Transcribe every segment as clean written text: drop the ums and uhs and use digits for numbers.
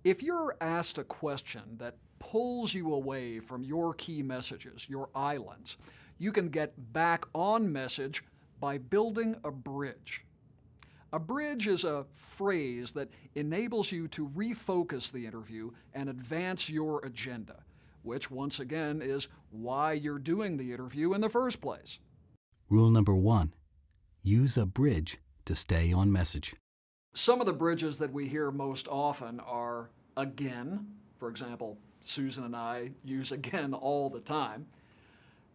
If you're asked a question that pulls you away from your key messages, your islands, you can get back on message by building a bridge. A bridge is a phrase that enables you to refocus the interview and advance your agenda, which once again is why you're doing the interview in the first place. Rule number 1, use a bridge to stay on message. Some of the bridges that we hear most often are again. For example, Susan and I use again all the time.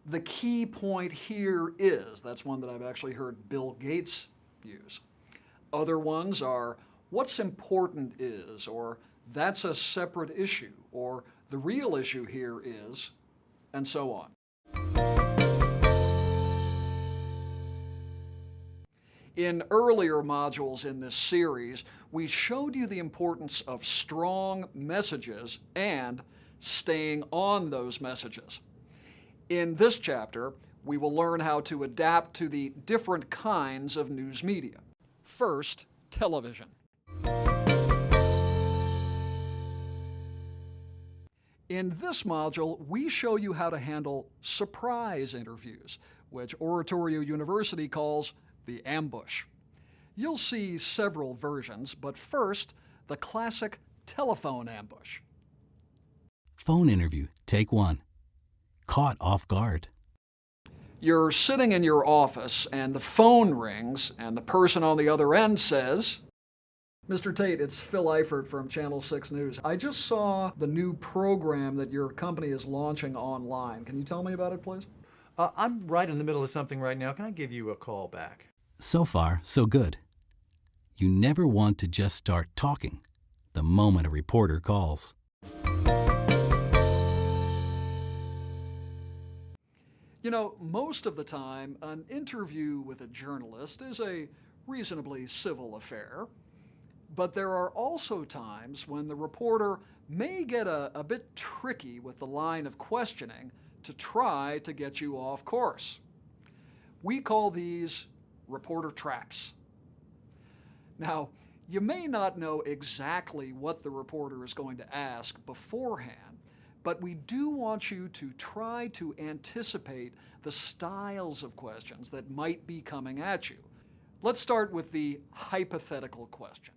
The key point here is, that's one that I've actually heard Bill Gates use. Other ones are, what's important is, or that's a separate issue, or the real issue here is, and so on. In earlier modules in this series, we showed you the importance of strong messages and staying on those messages. In this chapter, we will learn how to adapt to the different kinds of news media. First, television. In this module, we show you how to handle surprise interviews, which Oratorio University calls the ambush. You'll see several versions, but first, the classic telephone ambush. Phone interview, take 1. Caught off guard. You're sitting in your office and the phone rings and the person on the other end says, "Mr. Tate, it's Phil Eifert from Channel 6 News. I just saw the new program that your company is launching online. Can you tell me about it, please?" I'm right in the middle of something right now. Can I give you a call back? So far, so good. You never want to just start talking the moment a reporter calls. You know, most of the time, an interview with a journalist is a reasonably civil affair, but there are also times when the reporter may get a bit tricky with the line of questioning to try to get you off course. We call these reporter traps. Now, you may not know exactly what the reporter is going to ask beforehand, but we do want you to try to anticipate the styles of questions that might be coming at you. Let's start with the hypothetical question.